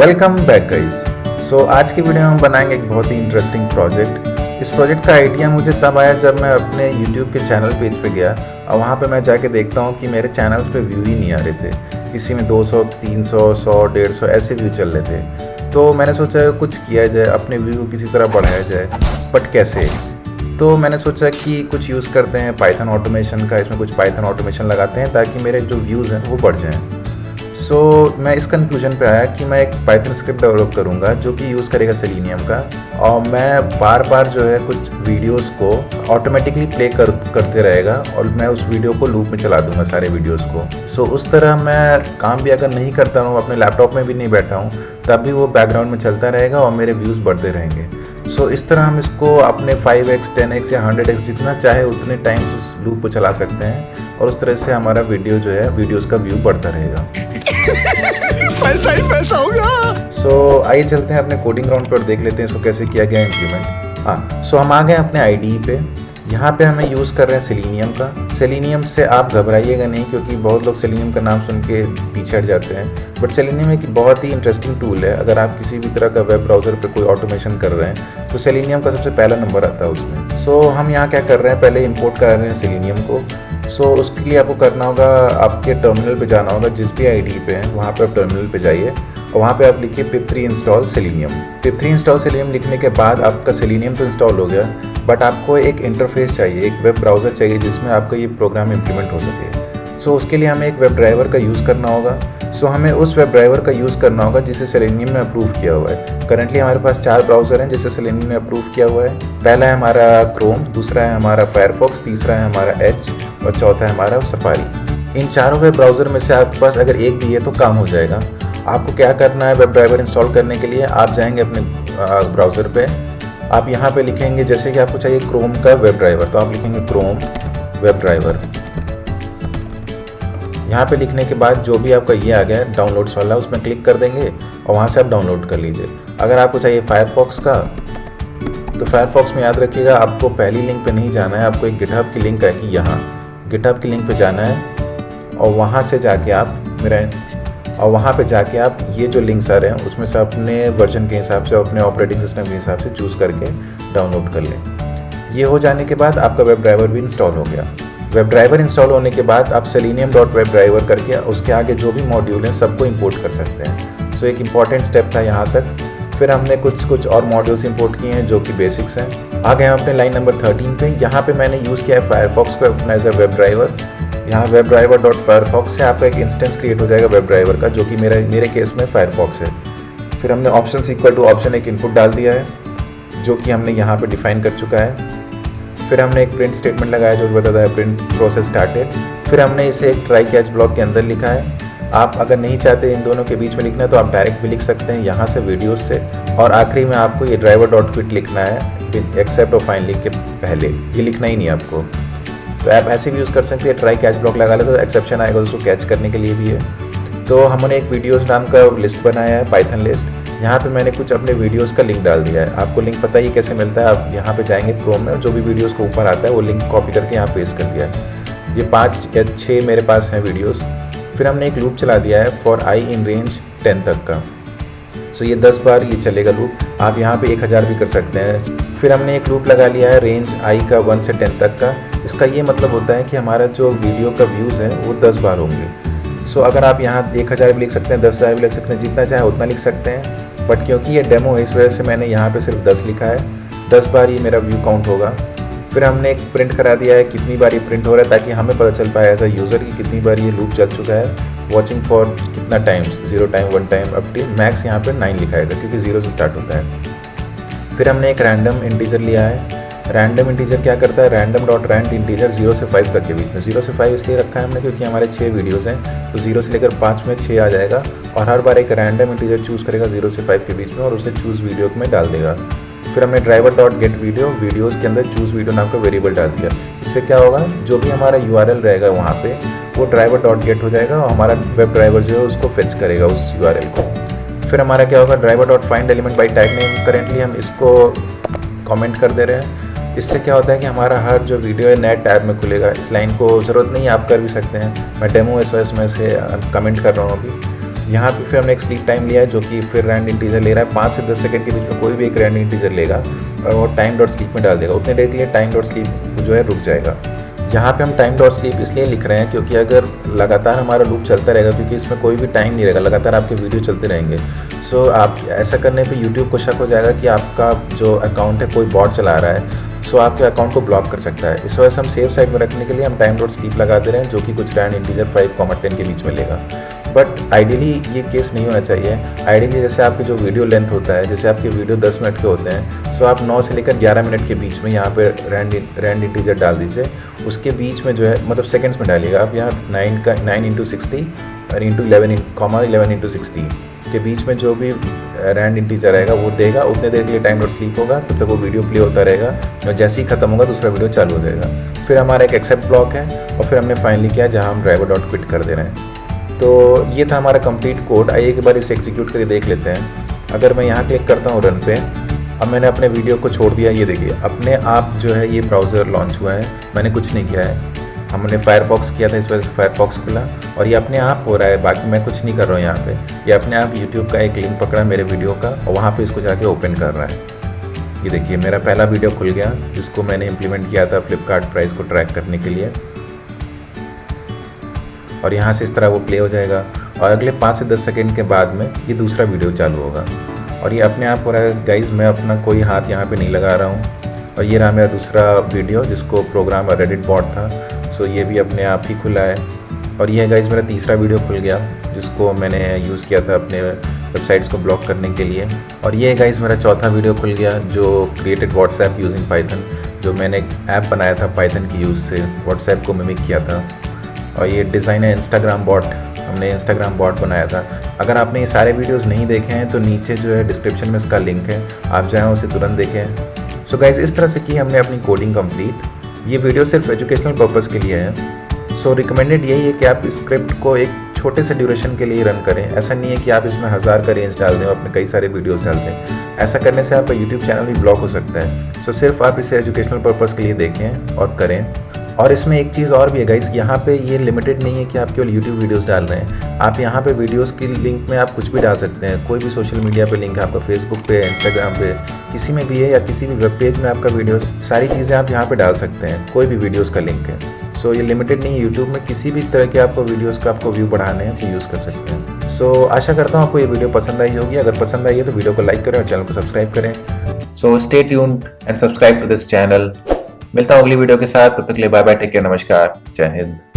Welcome back guys. आज की video में हम बनाएंगे एक बहुत ही इंटरेस्टिंग प्रोजेक्ट। इस प्रोजेक्ट का आइडिया मुझे तब आया जब मैं अपने YouTube के चैनल पेज पे गया और वहाँ पे मैं जाके देखता हूँ कि मेरे चैनल्स पे व्यू ही नहीं आ रहे थे। किसी में 200, 300, 100, 150 ऐसे व्यू चल रहे थे। तो मैंने सोचा कुछ किया जाए, अपने व्यू को किसी तरह बढ़ाया जाए, बट कैसे। तो मैंने सोचा कि कुछ यूज़ करते हैं पाइथन ऑटोमेशन का, इसमें कुछ पाइथन ऑटोमेशन लगाते हैं ताकि मेरे जो व्यूज़ हैं वो बढ़ जाएँ। मैं इस कंक्लूजन पे आया कि मैं एक पाइथन स्क्रिप्ट डेवलप करूँगा जो कि यूज़ करेगा सेलेनियम का, और मैं बार बार जो है कुछ वीडियोस को ऑटोमेटिकली प्ले करते रहेगा और मैं उस वीडियो को लूप में चला दूँगा सारे वीडियोस को। उस तरह मैं काम भी अगर नहीं करता हूँ, अपने लैपटॉप में भी नहीं बैठा हूँ, तब भी वो बैकग्राउंड में चलता रहेगा और मेरे व्यूज़ बढ़ते रहेंगे। इस तरह हम इसको अपने 5x, 10x या 100x जितना चाहे उतने टाइम्स उस लूप को चला सकते हैं और उस तरह से हमारा वीडियो जो है वीडियोस का व्यू बढ़ता रहेगा। पैसा ही पैसा होगा। आइए चलते हैं अपने कोडिंग ग्राउंड पर, देख लेते हैं इसको कैसे किया गया इम्प्लीमेंट। हम आ गए अपने आईडीई पे। यहाँ पे हमें यूज़ कर रहे हैं सेलेनियम का। सेलेनियम से आप घबराइएगा नहीं, क्योंकि बहुत लोग सेलेनियम का नाम सुन के पीछे हट जाते हैं, बट सेलेनियम एक बहुत ही इंटरेस्टिंग टूल है। अगर आप किसी भी तरह का वेब ब्राउज़र पे कोई ऑटोमेशन कर रहे हैं तो सेलेनियम का सबसे पहला नंबर आता है उसमें। हम यहाँ क्या कर रहे हैं, पहले इंपोर्ट कर रहे हैं सेलेनियम को। उसके लिए आपको करना होगा, आपके टर्मिनल पे जाना होगा, जिस भी आईडी पे है वहाँ पे आप टर्मिनल पे जाइए और वहाँ पे आप लिखिए pip3 install selenium. pip3 install selenium लिखने के बाद आपका सेलेनियम तो इंस्टॉल हो गया, बट आपको एक इंटरफेस चाहिए, एक वेब ब्राउज़र चाहिए जिसमें आपका ये प्रोग्राम इम्प्लीमेंट हो सके। उसके लिए हमें एक वेब ड्राइवर का यूज़ करना होगा। हमें उस वेब ड्राइवर का यूज़ करना होगा जिसे सेलेनियम ने अप्रूव किया हुआ है। करंटली हमारे पास 4 ब्राउज़र हैं जिसे सेलेनियम ने अप्रूव किया हुआ है। पहला है हमारा क्रोम, दूसरा है हमारा फायरफॉक्स, तीसरा है हमारा एज और चौथा है हमारा सफारी। इन चारों वेब ब्राउज़र में से आपके पास अगर एक भी है तो काम हो जाएगा। आपको क्या करना है, वेब ड्राइवर इंस्टॉल करने के लिए आप जाएंगे अपने ब्राउज़र पे, आप यहाँ पे लिखेंगे, जैसे कि आपको चाहिए क्रोम का वेब ड्राइवर तो आप लिखेंगे क्रोम वेब ड्राइवर। यहाँ पे लिखने के बाद जो भी आपका ये आ गया डाउनलोड्स वाला, उसमें क्लिक कर देंगे और वहाँ से आप डाउनलोड कर लीजिए। अगर आपको चाहिए फायरफॉक्स का तो फायरफॉक्स में याद रखिएगा आपको पहली लिंक पे नहीं जाना है, आपको एक गिटहब की लिंक आएगी, यहाँ गिटहब की लिंक पे जाना है और वहाँ से जाके आप ये जो लिंक्स आ रहे हैं उसमें से अपने वर्जन के हिसाब से, अपने ऑपरेटिंग सिस्टम के हिसाब से चूज़ करके डाउनलोड कर लें। ये हो जाने के बाद आपका वेब ड्राइवर भी इंस्टॉल हो गया। वेब ड्राइवर इंस्टॉल होने के बाद आप selenium.webdriver करके उसके आगे जो भी मॉड्यूल हैं सबको इंपोर्ट कर सकते हैं। एक इम्पॉर्टेंट स्टेप था यहाँ तक। फिर हमने कुछ और मॉड्यूल्स इंपोर्ट किए हैं जो कि बेसिक्स हैं। आ गए हम अपने लाइन नंबर 13 पे। यहाँ पे मैंने यूज़ किया है फायरफॉक्स को अपना एज अ वेब ड्राइवर। यहाँ webdriver.firefox से आपका एक इंस्टेंस क्रिएट हो जाएगा वेब ड्राइवर का, जो कि मेरे केस में फायरफॉक्स है। फिर हमने ऑप्शन एक इनपुट डाल दिया है जो कि हमने यहाँ पे डिफाइन कर चुका है। फिर हमने एक प्रिंट स्टेटमेंट लगाया जो बताता है प्रिंट प्रोसेस स्टार्टेड। फिर हमने इसे एक ट्राई कैच ब्लॉक के अंदर लिखा है। आप अगर नहीं चाहते इन दोनों के बीच में लिखना है तो आप डायरेक्ट भी लिख सकते हैं यहाँ से वीडियोस से, और आखिरी में आपको ये driver.quit लिखना है एक्सेप्ट और फाइन लिख के पहले, ये लिखना ही नहीं आपको। तो आप ऐसे भी यूज़ कर सकते हैं, ट्राई कैच ब्लॉक लगा ले तो एक्सेप्शन आएगा, उसको कैच करने के लिए भी है। हमने एक वीडियोज़ नाम का लिस्ट बनाया है, पाइथन लिस्ट। यहाँ पे मैंने कुछ अपने वीडियोस का लिंक डाल दिया है। आपको लिंक पता ही कैसे मिलता है, आप यहाँ पे जाएंगे क्रोम में, जो भी वीडियोस को ऊपर आता है वो लिंक कॉपी करके यहाँ पेस्ट कर दिया है। ये 5 या 6 मेरे पास हैं वीडियोस। फिर हमने एक लूप चला दिया है फॉर आई इन रेंज 10 तक का। ये 10 बार ये चलेगा लूप। आप यहाँ पे 1000 भी कर सकते हैं। फिर हमने एक लूप लगा लिया है रेंज आई का 1 से 10 तक का। इसका ये मतलब होता है कि हमारा जो वीडियो का व्यूज़ है वो 10 बार होंगे। अगर आप यहाँ 1000 भी लिख सकते हैं, 10,000 भी लिख सकते हैं, जितना चाहे उतना लिख सकते हैं, बट क्योंकि ये डेमो है इस वजह से मैंने यहाँ पे सिर्फ 10 लिखा है। 10 बार ये मेरा व्यू काउंट होगा। फिर हमने एक प्रिंट करा दिया है कितनी बार ये प्रिंट हो रहा है, ताकि हमें पता चल पाए एज अ यूज़र की कितनी बार ये लूप चल चुका है। वॉचिंग फॉर कितना times, 0 time, 1 time, up to max यहाँ पर 9 लिखाएगा क्योंकि 0 से स्टार्ट होता है। फिर हमने एक रैंडम इंटीजर लिया है। रैंडम इंटीजर क्या करता है, random.rand इंटीजर 0 से 5 तक के बीच में। 0 से 5 इसलिए रखा है हमने क्योंकि हमारे 6 वीडियोस हैं, तो 0 से लेकर 5 में 6 आ जाएगा और हर बार एक रैंडम इंटीजर चूज़ करेगा 0 से 5 के बीच में और उसे चूज़ वीडियो में डाल देगा। फिर हमने driver.getVideo वीडियोज़ के अंदर चूज़ वीडियो नाम का वेरिएबल डाल दिया। इससे क्या होगा, जो भी हमारा URL रहेगा वहाँ पे वो driver.get हो जाएगा और हमारा वेब ड्राइवर जो है उसको फेच करेगा उस URL को। फिर हमारा क्या होगा, driver.findElementByTag करेंटली हम इसको कमेंट कर दे रहे हैं। इससे क्या होता है कि हमारा हर जो वीडियो है नए टैब में खुलेगा। इस लाइन को ज़रूरत नहीं है, आप कर भी सकते हैं, मैं डेमो इस वजह से कमेंट कर रहा हूँ अभी। यहाँ पे फिर हमने एक स्लीप टाइम लिया है जो कि फिर रैंड इंटीजर ले रहा है 5 से 10 सेकंड के बीच में कोई भी एक रैंड इंटीजर लेगा और वो टाइम डॉट स्लीप में डाल देगा। उतने देर के लिए टाइम डॉट स्लीप जो है रुक जाएगा। यहाँ पे हम टाइम डॉट स्लीप इसलिए लिख रहे हैं क्योंकि अगर लगातार हमारा लूप चलता रहेगा, क्योंकि इसमें कोई भी टाइम नहीं रहेगा, लगातार आपके वीडियो चलते रहेंगे। सो आप ऐसा करने पे यूट्यूब को शक हो जाएगा कि आपका जो अकाउंट है कोई बॉट चला रहा है, सो आपके अकाउंट को ब्लॉक कर सकता है। इस वजह से हम सेफ साइड में रखने के लिए हम टाइम डॉट स्लीप लगा दे रहे हैं जो कि कुछ रैंड इंटीजर 5,10 के बीच में लेगा। बट आइडियली ये केस नहीं होना चाहिए। आइडियली जैसे आपके जो वीडियो लेंथ होता है, जैसे आपके वीडियो 10 मिनट के होते हैं, सो आप 9 से लेकर 11 मिनट के बीच में यहाँ पे रैंड इंटीजर डाल दीजिए। उसके बीच में जो है मतलब सेकंड्स में डालिएगा आप। यहाँ 9 × 60 और इंटू 11 × 60 के बीच में जो भी रैंड इंटीजर आएगा वो देगा। उतने देर के लिए टाइम डॉट स्लीप होगा, तब तक वो वीडियो प्ले होता रहेगा और जैसे ही खत्म होगा दूसरा वीडियो चालू हो जाएगा। फिर हमारा एक एक्सेप्ट ब्लॉक है और फिर हमने फाइनली किया जहाँ हम ड्राइवर डॉट क्विट कर दे रहे हैं। तो ये था हमारा कंप्लीट कोड। आइए एक बार इसे एग्जीक्यूट करके देख लेते हैं। अगर मैं यहाँ क्लिक करता हूँ रन पे, अब मैंने अपने वीडियो को छोड़ दिया। ये देखिए अपने आप जो है ये ब्राउज़र लॉन्च हुआ है, मैंने कुछ नहीं किया है। हमने फायरफॉक्स किया था, इस वजह से फायरफॉक्स खुला और ये अपने आप हो रहा है। बाकी मैं कुछ नहीं कर रहा हूँ यहाँ पे। ये अपने आप यूट्यूब का एक लिंक पकड़ा मेरे वीडियो का और वहाँ पे इसको जाके ओपन कर रहा है। ये देखिए मेरा पहला वीडियो खुल गया जिसको मैंने इम्प्लीमेंट किया था फ्लिपकार्ट प्राइस को ट्रैक करने के लिए। और यहाँ से इस तरह वो प्ले हो जाएगा और अगले 5 से 10 सेकंड के बाद में ये दूसरा वीडियो चालू होगा और ये अपने आप हो रहा है। गाइज़ मैं अपना कोई हाथ यहाँ पे नहीं लगा रहा हूँ। और ये रहा मेरा दूसरा वीडियो जिसको प्रोग्राम रेडिट बॉट था, सो ये भी अपने आप ही खुला है। और ये है गाइज़ मेरा तीसरा वीडियो खुल गया जिसको मैंने यूज़ किया था अपने वेबसाइट्स को ब्लॉक करने के लिए। और ये है गाइज़ मेरा चौथा वीडियो खुल गया जो क्रिएटेड व्हाट्सएप यूजिंग पाइथन, जो मैंने एक ऐप बनाया था पाइथन की यूज़ से, व्हाट्सएप को मिमिक किया था। और ये डिज़ाइन है इंस्टाग्राम बॉट, हमने इंस्टाग्राम बॉट बनाया था। अगर आपने ये सारे वीडियोस नहीं देखे हैं तो नीचे जो है डिस्क्रिप्शन में इसका लिंक है, आप जाएँ उसे तुरंत देखें। सो गाइज़ इस तरह से की हमने अपनी कोडिंग कंप्लीट। ये वीडियो सिर्फ एजुकेशनल पर्पज़ के लिए है। सो रिकमेंडेड यही है कि आप इस स्क्रिप्ट को एक छोटे से ड्यूरेशन के लिए रन करें। ऐसा नहीं है कि आप इसमें 1000 का रेंज डाल दें और अपने कई सारे वीडियोस डाल दें। ऐसा करने से आपका यूट्यूब चैनल भी ब्लॉक हो सकता है। सो सिर्फ आप इसे एजुकेशनल पर्पज़ के लिए देखें और करें। और इसमें एक चीज़ और भी है गाइस, यहाँ पे ये लिमिटेड नहीं है कि आप केवल यूट्यूब वीडियोस डाल रहे हैं। आप यहाँ पे वीडियोस की लिंक में आप कुछ भी डाल सकते हैं। कोई भी सोशल मीडिया पे लिंक है आपका, फेसबुक पे, इंस्टाग्राम पे, किसी में भी है, या किसी भी वेब पेज में आपका वीडियो, सारी चीज़ें आप यहाँ पे डाल सकते हैं। कोई भी वीडियोस का लिंक है। सो ये लिमिटेड नहीं है। यूट्यूब में किसी भी तरह के आपको वीडियोज़ का आपको व्यू बढ़ाने हैं तो यूज़ कर सकते हैं। सो आशा करता हूँ आपको ये वीडियो पसंद आई होगी। अगर पसंद आई है तो वीडियो को लाइक करें और चैनल को सब्सक्राइब करें। So stay tuned and subscribe to this channel. मिलता हूँ अगली वीडियो के साथ, तब तक के लिए बाय बाय, टेक केयर, नमस्कार, जय हिंद।